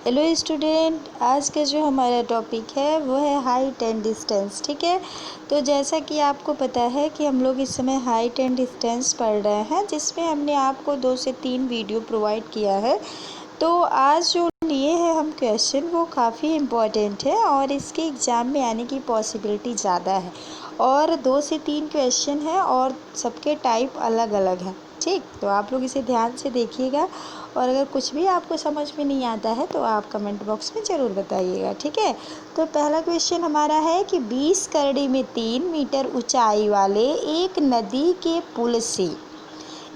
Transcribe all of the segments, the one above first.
Hello student, आज का जो हमारा टॉपिक है वो है हाइट एंड डिस्टेंस। ठीक है, तो जैसा कि आपको पता है कि हम लोग इस समय हाइट एंड डिस्टेंस पढ़ रहे हैं, जिसमें हमने आपको 2 से 3 वीडियो प्रोवाइड किया है। तो आज जो लिए हैं हम क्वेश्चन, वो काफ़ी इम्पोर्टेंट है और इसके एग्ज़ाम में आने की पॉसिबिलिटी ज़्यादा है। और 2 से 3 क्वेश्चन है और सबके टाइप अलग अलग हैं। ठीक, तो आप लोग इसे ध्यान से देखिएगा और अगर कुछ भी आपको समझ में नहीं आता है तो आप कमेंट बॉक्स में ज़रूर बताइएगा। ठीक है, तो पहला क्वेश्चन हमारा है कि 20 करड़ी में 3 मीटर ऊंचाई वाले एक नदी के पुल से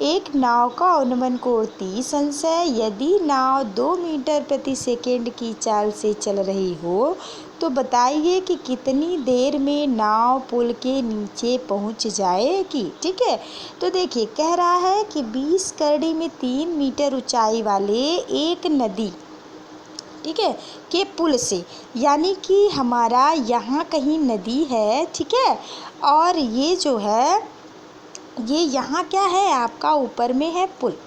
एक नाव का अनुमान कोण 30 अंश है। यदि नाव 2 मीटर प्रति सेकेंड की चाल से चल रही हो तो बताइए कि कितनी देर में नाव पुल के नीचे पहुंच जाएगी। ठीक है, तो देखिए कह रहा है कि 20 करड़ी में 3 मीटर ऊंचाई वाले एक नदी, ठीक है, के पुल से, यानी कि हमारा यहाँ कहीं नदी है। ठीक है, और ये जो है ये यहाँ क्या है, आपका ऊपर में है पुल।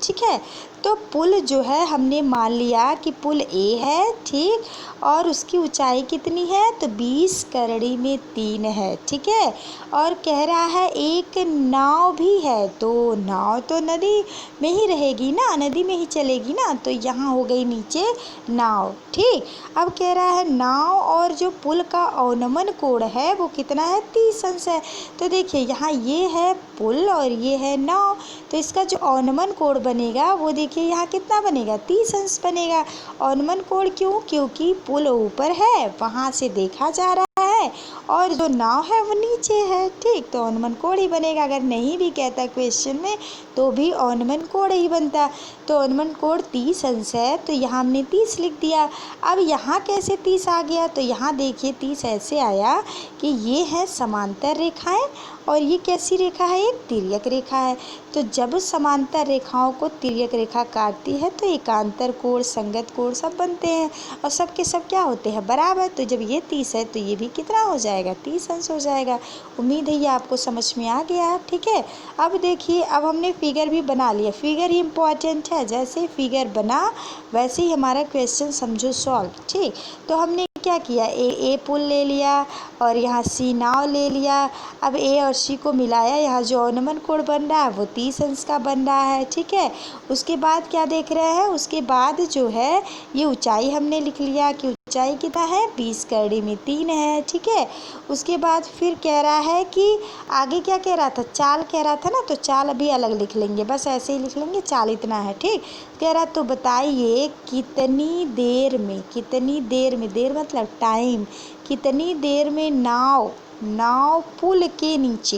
ठीक है, तो पुल जो है हमने मान लिया कि पुल ए है। ठीक, और उसकी ऊंचाई कितनी है, तो 20 करड़ी में 3 है। ठीक है, और कह रहा है एक नाव भी है, तो नाव तो नदी में ही रहेगी ना, नदी में ही चलेगी ना, तो यहाँ हो गई नीचे नाव। ठीक, अब कह रहा है नाव और जो पुल का अवनमन कोण है वो कितना है, 30 अंश है। तो देखिए यहाँ ये है पुल और ये है नाव, तो इसका जो अवनमन कोण बनेगा वो देखिए यहाँ कितना बनेगा, 30 अंश बनेगा। अवनमन कोण क्यों, क्योंकि पुल ऊपर है, वहाँ से देखा जा रहा है, और जो नाव है वो नीचे है। ठीक, तो अवनमन कोण ही बनेगा। अगर नहीं भी कहता क्वेश्चन में तो भी अवनमन कोण ही बनता। तो अवनमन कोण 30 अंश है, तो यहाँ हमने 30 लिख दिया। अब यहाँ कैसे 30 आ गया, तो यहाँ देखिए 30 ऐसे आया कि ये है समांतर रेखाएं और ये कैसी रेखा है, एक तिर्यक रेखा है। तो जब समांतर रेखाओं को तिर्यक रेखा काटती है तो एकांतर कोण, संगत कोण सब बनते हैं और सब के सब क्या होते हैं, बराबर। तो जब ये 30 है तो ये भी कितना हो जाएगा, 30 अंश हो जाएगा। उम्मीद है ये आपको समझ में आ गया। ठीक है, अब देखिए अब हमने फिगर भी बना लिया। फिगर ही इम्पॉर्टेंट है, जैसे फिगर बना वैसे ही हमारा क्वेश्चन समझो सॉल्व। ठीक, तो हमने क्या किया, ए पुल ले लिया और यहाँ सी नाव ले लिया। अब ए और सी को मिलाया, यहाँ जो अवनमन कोण बन रहा है वो 30 अंश का बन रहा है। ठीक है, उसके बाद क्या देख रहे हैं, उसके बाद जो है ये ऊंचाई हमने लिख लिया कि ऊंचाई कितना है, 20 करड़ी में 3 है। ठीक है, उसके बाद फिर कह रहा है कि आगे क्या कह रहा था, चाल कह रहा था ना, तो चाल अभी अलग लिख लेंगे, बस ऐसे ही लिख लेंगे, चाल इतना है। ठीक, कह रहा तो बताइए कितनी देर में, कितनी देर में, देर मतलब टाइम, कितनी देर में नाव नाव पुल के नीचे,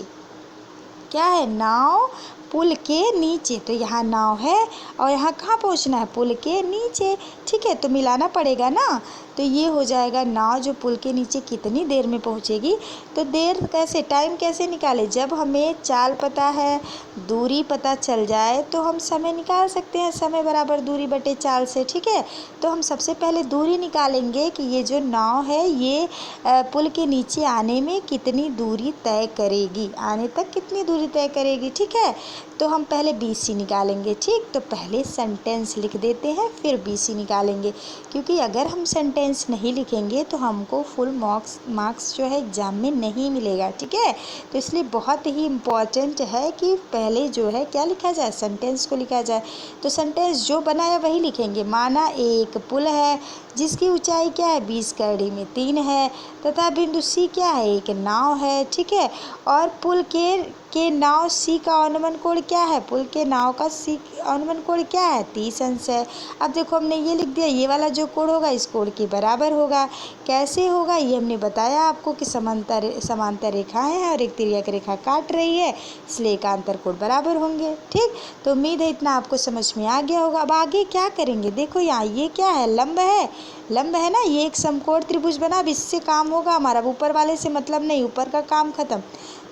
क्या है, नाव पुल के नीचे, तो यहाँ नाव है और यहाँ कहाँ पहुँचना है, पुल के नीचे। ठीक है, तो मिलाना पड़ेगा ना, तो ये हो जाएगा नाव जो पुल के नीचे कितनी देर में पहुँचेगी। तो देर कैसे, टाइम कैसे निकाले, जब हमें चाल पता है, दूरी पता चल जाए तो हम समय निकाल सकते हैं, समय बराबर दूरी बटे चाल से। ठीक है, तो हम सबसे पहले दूरी निकालेंगे कि ये जो नाव है ये पुल के नीचे आने में कितनी दूरी तय करेगी, आने तक कितनी दूरी तय करेगी। ठीक है, तो हम पहले BC निकालेंगे। ठीक, तो पहले सेंटेंस लिख देते हैं फिर BC निकालेंगे, क्योंकि अगर हम सेंटेंस नहीं लिखेंगे तो हमको फुल मार्क्स जो है एग्ज़ाम में नहीं मिलेगा। ठीक है, तो इसलिए बहुत ही इम्पॉर्टेंट है कि पहले जो है क्या लिखा जाए, सेंटेंस को लिखा जाए। तो सेंटेंस जो बनाया वही लिखेंगे। माना एक पुल है जिसकी ऊंचाई क्या है, 20 करड़ी में 3 है, तथा बिंदु C क्या है, एक नाव है। ठीक है, और पुल के नाव C का अनुमान कोण क्या है, पुल के नाव का C अनुमान कोण क्या है, 30 अंश है। अब देखो हमने ये लिख दिया, ये वाला जो कोण होगा इस कोण के बराबर होगा। कैसे होगा ये हमने बताया आपको कि समांतर रेखाएं हैं और एक तिर्यक रेखा काट रही है, इसलिए एकांतर कोण बराबर होंगे। ठीक, तो उम्मीद है इतना आपको समझ में आ गया होगा। अब आगे क्या करेंगे, देखो यहाँ ये क्या है, लंब है, लंब है ना, ये एक समकोण त्रिभुज बना। अब इससे काम होगा हमारा, ऊपर वाले से मतलब नहीं, ऊपर का काम खत्म।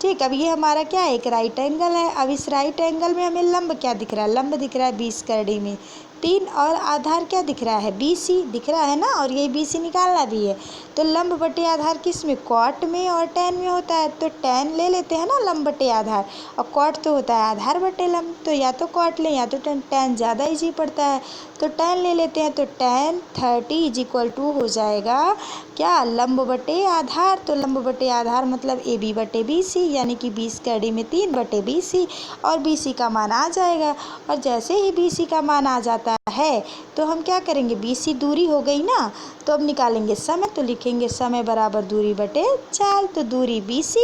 ठीक, अब ये हमारा क्या है, एक राइट एंगल है। अब इस राइट एंगल में हमें लंब क्या दिख रहा है, लंब दिख रहा है 20 कड़ी में 3 और आधार क्या दिख रहा है, BC दिख रहा है ना, और ये BC निकालना भी है। तो लंब बटे आधार किस में, कॉट में और टैन में होता है, तो टैन ले लेते हैं ना लंब बटे आधार, और कॉट तो होता है आधार बटे लंब, तो या तो कॉट लें या तो टैन, टैन ज़्यादा ईजी पड़ता है तो टैन ले लेते हैं। तो टैन 30 = हो जाएगा क्या, लंब बटे आधार, तो लंब बटे आधार मतलब AB बटे BC, यानी कि 20 कड़ी में 3 बटे BC, और BC का मान आ जाएगा। और जैसे ही BC का मान आ जाता है तो हम क्या करेंगे, BC दूरी हो गई ना, तो अब निकालेंगे समय, तो लिखेंगे समय बराबर दूरी बटे चाल, तो दूरी BC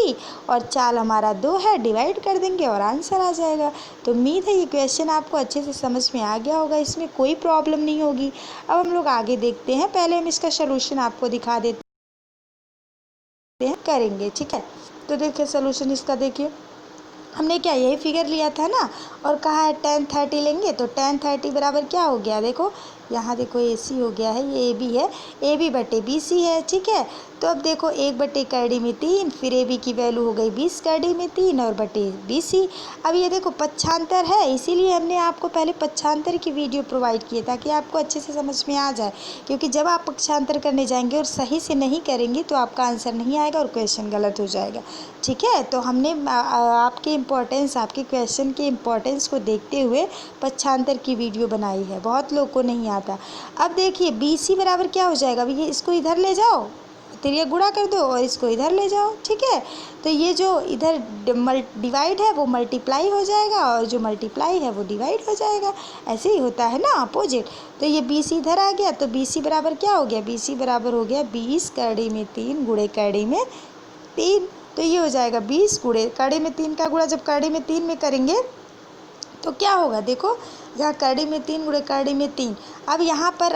और चाल हमारा 2 है, डिवाइड कर देंगे और आंसर आ जाएगा। तो उम्मीद है ये क्वेश्चन आपको अच्छे से समझ में आ गया होगा, इसमें कोई प्रॉब्लम नहीं होगी। अब हम लोग आगे देखते हैं, पहले हम इसका सोल्यूशन आपको दिखा देते हैं, करेंगे, ठीक है। तो देखिए सोल्यूशन इसका, देखिए हमने क्या यही फिगर लिया था ना, और कहा है tan 30 लेंगे, तो tan 30 बराबर क्या हो गया, देखो यहाँ देखो AC हो गया है, ये AB है, AB बटे BC है, ठीक है। तो अब देखो 1 बटे कड़ी में 3, फिर AB की वैल्यू हो गई 20 कड़ी में 3 और बटे BC। अब ये देखो पक्षांतर है, इसीलिए हमने आपको पहले पक्षांतर की वीडियो प्रोवाइड की है, ताकि आपको अच्छे से समझ में आ जाए, क्योंकि जब आप पक्षांतर करने जाएंगे और सही से नहीं करेंगे तो आपका आंसर नहीं आएगा और क्वेश्चन गलत हो जाएगा, ठीक है। तो हमने आपके इम्पोर्टेंस, आपके क्वेश्चन के इम्पोर्टेंस को देखते हुए पक्षांतर की वीडियो बनाई है, बहुत लोग को नहीं आता। अब देखिए BC बराबर क्या हो जाएगा, अब ये इसको इधर ले जाओ, तिरिया गुणा कर दो और इसको इधर ले जाओ, ठीक है। तो ये जो इधर डिवाइड है वो मल्टीप्लाई हो जाएगा, और जो मल्टीप्लाई है वो डिवाइड हो जाएगा, ऐसे ही होता है ना, अपोजिट। तो ये BC इधर आ गया, तो BC बराबर क्या हो गया, BC बराबर हो गया 20 कड़ी में 3 गुणे कड़ी में 3, तो ये हो जाएगा 20 गुणे कड़ी में 3 का गुणा जब कड़ी में 3 में करेंगे तो क्या होगा, देखो यहाँ कड़ी में 3 गुणे कड़ी में 3। अब यहाँ पर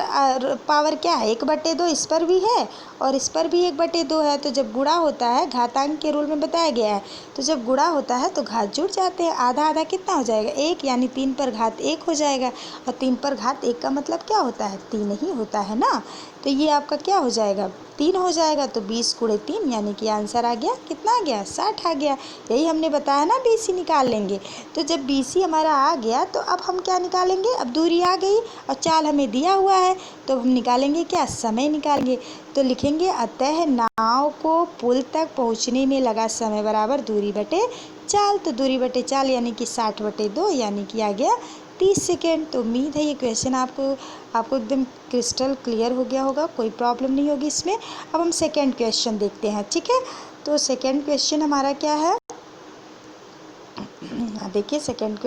पावर क्या है, 1/2 इस पर भी है और इस पर भी 1/2 है, तो जब गुणा होता है, घातांक के रूल में बताया गया है, तो जब गुणा होता है तो घात जुड़ जाते हैं, आधा आधा कितना हो जाएगा 1, यानी 3 पर घात 1 हो जाएगा, और 3 पर घात 1 का मतलब क्या होता है, 3 ही होता है ना। तो ये आपका क्या हो जाएगा, 3 हो जाएगा, तो 20 गुणे 3 यानी कि आंसर आ गया, कितना आ गया, 60 आ गया। यही हमने बताया ना BC निकाल लेंगे। तो जब BC हमारा आ गया तो अब हम क्या निकालेंगे, अब दूरी आ गई और चाल हमें दिया हुआ है, तो हम निकालेंगे क्या, समय निकालेंगे। तो लिखेंगे अतः नाव को पुल तक पहुँचने में लगा समय बराबर दूरी बटे चाल, तो दूरी बटे चाल यानी कि 60/2 यानी कि आ गया 30 सेकेंड। तो उम्मीद है ये क्वेश्चन आपको एकदम क्रिस्टल क्लियर हो गया होगा, कोई प्रॉब्लम नहीं होगी इसमें। अब हम सेकेंड क्वेश्चन देखते हैं, ठीक है। तो सेकेंड क्वेश्चन हमारा क्या है, देखिए सेकेंड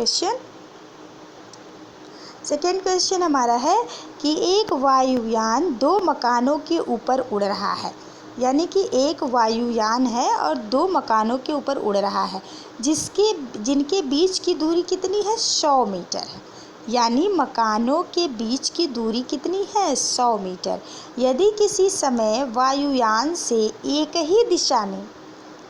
क्वेश्चन हमारा है कि एक वायुयान 2 मकानों के ऊपर उड़ रहा है, यानी कि एक वायुयान है और 2 मकानों के ऊपर उड़ रहा है, जिनके बीच की दूरी कितनी है, 100 मीटर है, यानी मकानों के बीच की दूरी कितनी है, 100 मीटर। यदि किसी समय वायुयान से एक ही दिशा में,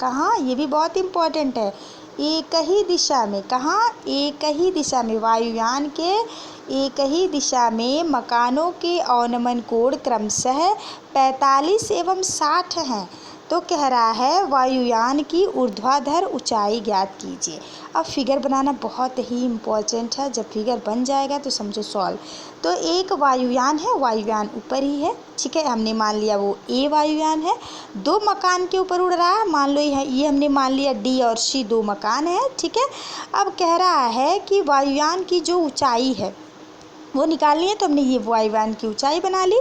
कहाँ, ये भी बहुत इम्पोर्टेंट है, एक ही दिशा में, कहाँ, एक ही दिशा में, वायुयान के एक ही दिशा में मकानों के अवनमन कोण क्रमशः 45 एवं 60 हैं, तो कह रहा है वायुयान की ऊर्ध्वाधर ऊंचाई ज्ञात कीजिए। अब फिगर बनाना बहुत ही इम्पोर्टेंट है, जब फिगर बन जाएगा तो समझो सॉल्व। तो एक वायुयान है, वायुयान ऊपर ही है, ठीक है, हमने मान लिया वो A वायुयान है, 2 मकान के ऊपर उड़ रहा है, मान लो ये हमने मान लिया D और C 2 मकान है, ठीक है। अब कह रहा है कि वायुयान की जो ऊंचाई है वो निकालनी है, तो हमने ये वायुयान की ऊंचाई बना ली।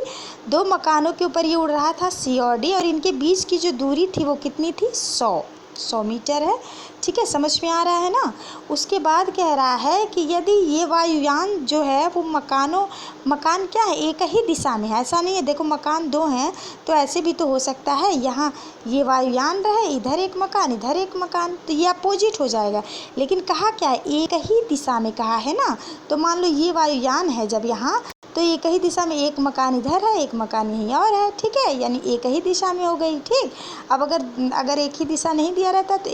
2 मकानों के ऊपर ये उड़ रहा था C और D, और इनके बीच की जो दूरी थी वो कितनी थी, 100 मीटर है, ठीक है, समझ में आ रहा है ना। उसके बाद कह रहा है कि यदि ये वायुयान जो है वो मकान क्या है, एक ही दिशा में है, ऐसा नहीं है, देखो मकान 2 हैं तो ऐसे भी तो हो सकता है, यहाँ ये वायुयान रहे, इधर एक मकान इधर एक मकान, तो ये अपोजिट हो जाएगा। लेकिन कहा क्या है, एक ही दिशा में कहा है ना, तो मान लो ये वायुयान है जब यहाँ, तो एक ही दिशा में, एक मकान इधर है एक मकान यहीं और है, ठीक है, यानी एक ही दिशा में हो गई, ठीक। अब अगर एक ही दिशा नहीं दिया रहता तो